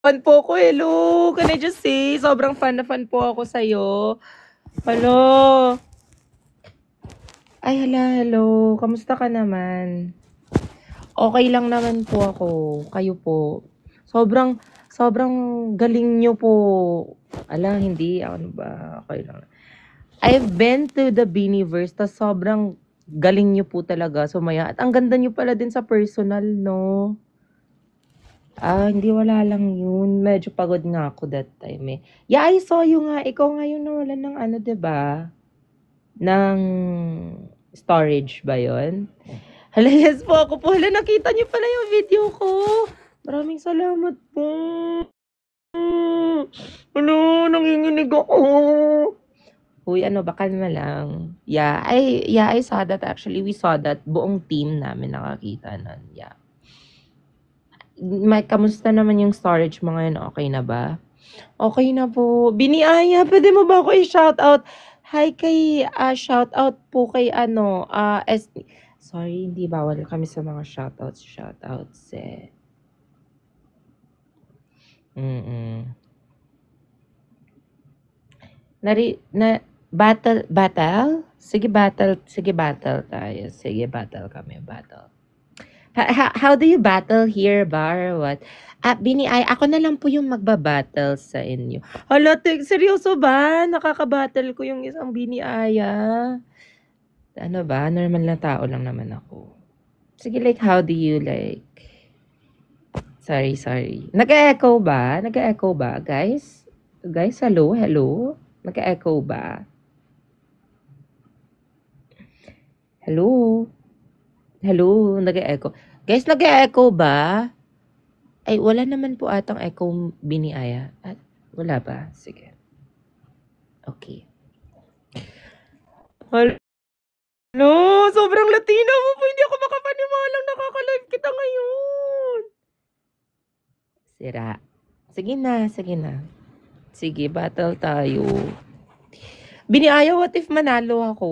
Fan po ako, hello. Can I just say, sobrang fan na fan po ako sa'yo. Hello. Ay, hello. Kamusta ka naman? Okay lang naman po ako. Kayo po. Sobrang, sobrang galing nyo po. Hindi. Ano ba? Okay lang. I've been to the Beaniverse, tas sobrang galing nyo po talaga sumaya. At ang ganda nyo pala din sa personal, no? Hindi, wala lang yun. Medyo pagod nga ako that time eh. Yeah, I saw you nga. Ikaw nga yung nawalan ng 'di ba? Ng storage ba yun? Hala, yes po ako po. Hala, nakita niyo pala yung video ko. Maraming salamat po. Hala, nanginginig ako. Uy, ano ba, kalma lang. I saw that actually. We saw that. Buong team namin nakakita nun. Yeah. Kamusta naman yung storage mo ngayon? Okay na ba? Okay na po. Biniaya, pwede mo ba ako i-shoutout? Hi kay, shoutout po kay sorry, hindi bawal kami sa mga shoutouts eh. Mm. Battle? Sige, battle tayo. Sige, battle kami, battle. How do you battle here ba or what? Bini ay ako na lang po yung magba-battle sa inyo. Hala, seryoso ba? Nakaka-battle ko yung isang Bini Aya. Ano ba? Normal na tao lang naman ako. Sige, like, how do you like... Sorry. Nag-echo ba, guys? Guys, hello? Nag-echo ba? Hello? Nag-echo. Guys, nag-echo ba? Ay, wala naman po atang echo, Bini Aya. Wala ba? Sige. Okay. Hello, sobrang Latina mo po. Hindi ako makapaniwalang nakaka-live kita ngayon. Sira. Sige na. Sige, battle tayo. Biniaya, what if manalo ako?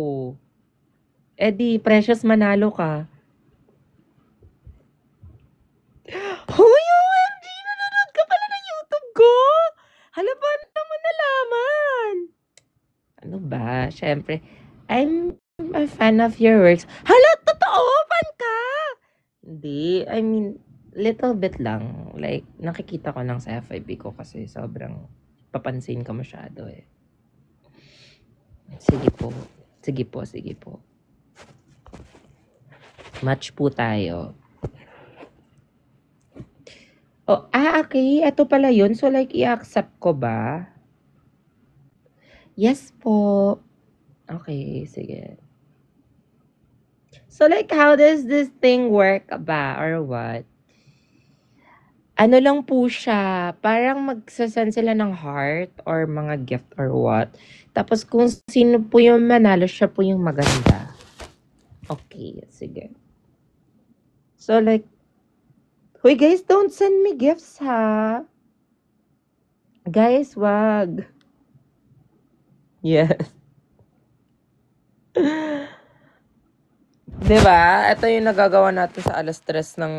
Precious manalo ka. Hoy, OMG! Nanonood ka pala ng YouTube ko? Hala, paano mo nalaman? Ano ba? Syempre, I'm a fan of your works. Hala, totoo? Fan ka? Hindi. I mean, little bit lang. Like, nakikita ko lang sa FYP ko kasi sobrang papansin ka masyado eh. Sige po. Match po tayo. Okay. Ito pala yun. So, like, i-accept ko ba? Yes po. Okay, sige. So, like, how does this thing work ba? Or what? Ano lang po siya, parang magsasend sila ng heart or mga gift or what. Tapos kung sino po yung manalo, siya po yung maganda. Okay, sige. So like, hoy guys, don't send me gifts ha. Guys, wag. Yes. Diba? Ito yung nagagawa natin sa alas 3 ng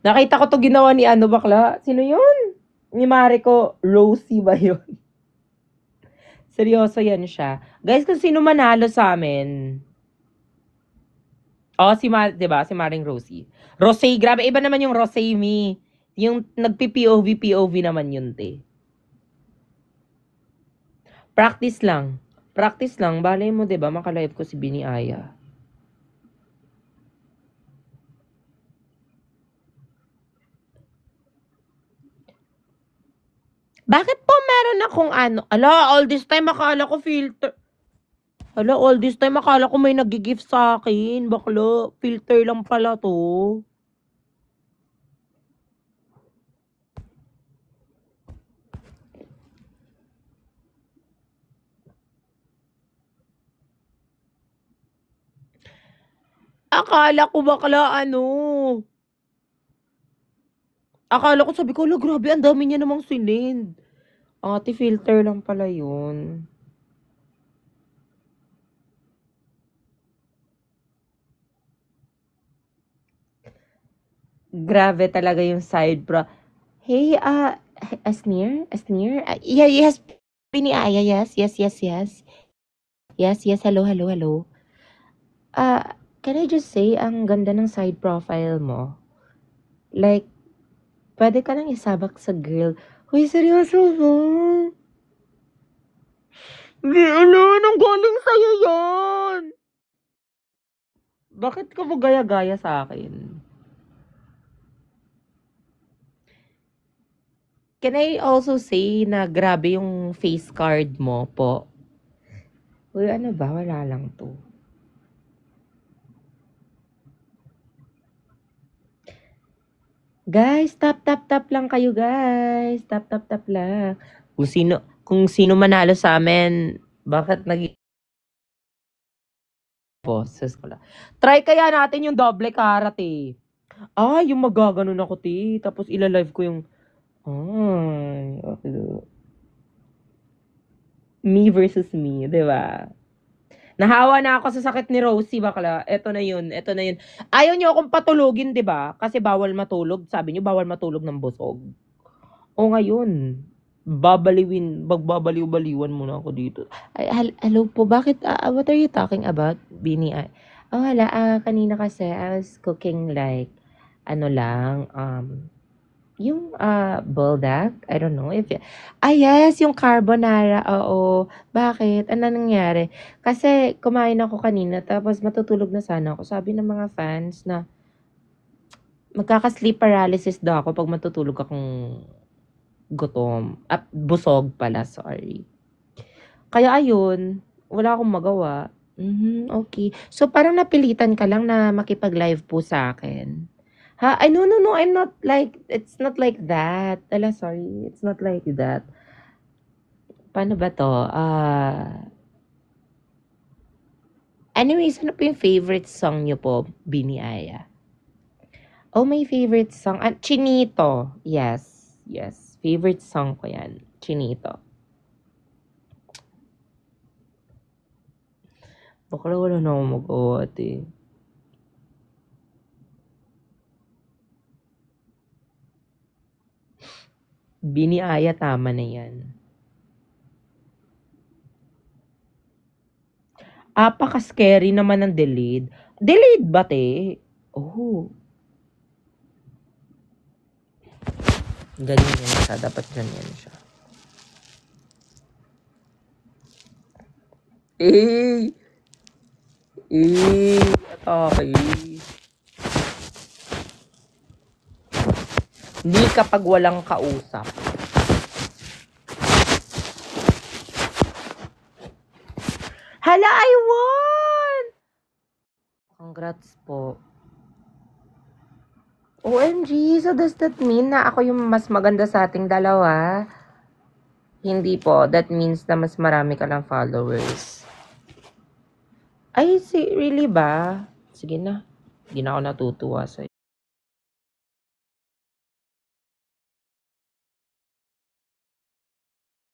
nakita ko to ginawa ni bakla. Sino yun? Ni Mariko. Rosie ba yun? Seryoso yan siya. Guys, kung sino manalo sa amin. Diba? Si Maring Rosie. Rosé, grabe. Iba naman yung Rosé me. Yung nagpi-POV naman yun, te. Practice lang. Balay mo, diba? Makalive ko si Bini Aya. Bakit po meron akong all this time akala ko filter. All this time akala ko may nag-gift sa akin. Bakla, filter lang pala to. Akala ko bakla Akala ko, sabi ko, grabe, ang dami niya namang sinend. Ate, filter lang pala yun. Grabe talaga yung side pro. Hey, Asnir? Asnir? Yeah, yes, Aya, yes, yes, yes, yes. Yes, yes, hello, hello, hello. Can I just say, ang ganda ng side profile mo. Like, pwede ka nang isabak sa girl. Hoy, seryoso ba? Di, ano, nang galing sa'yo yan? Bakit ka mo gaya-gaya sa akin? Can I also say na grabe yung face card mo po? Uy, ano ba? Wala lang to. Guys, tap lang kayo, guys. Tap lang. Kung sino manalo sa amin, bakit boses ko lang. Try kaya natin yung double karat eh. Yung magaganon ako, ti. Tapos ilalive ko yung, okay. Me versus me, di ba? Nahawa na ako sa sakit ni Rosie, bakla. Eto na yun. Ayaw niyo akong patulugin, di ba? Kasi bawal matulog. Sabi niyo, bawal matulog ng busog. O ngayon, magbabaliw-baliwan muna ako dito. Ay, hello po, bakit, what are you talking about, Bini? Wala, kanina kasi, I was cooking like, ano lang, yung buldak, I don't know if yes, yung carbonara, oo. Bakit? Ano nangyari? Kasi kumain ako kanina tapos matutulog na sana ako. Sabi ng mga fans na magkaka-sleep paralysis daw ako pag matutulog akong gutom. Busog pala, sorry. Kaya ayun, wala akong magawa. Okay. So parang napilitan ka lang na makipag-live po sa akin. Ay, no, I'm not like, it's not like that. Sorry, it's not like that. Paano ba to? Anyways, ano po yung favorite song niyo po, Bini Aya? Oh, my favorite song, Chinito. Yes, yes. Favorite song ko yan, Chinito. Bakla wala na akong magawa, ate. Bini Aya, tama na yan. Apaka-scary naman ng delayed. Delayed ba, te? Oh. Ganyan siya. Dapat ganyan siya. Eh! Okay. Hindi kapag walang kausap. Hala, I won! Congrats po. OMG, so does that mean na ako yung mas maganda sa ating dalawa? Hindi po. That means na mas marami ka lang followers. Ay, really ba? Sige na. Hindi na ako natutuwa sa'yo.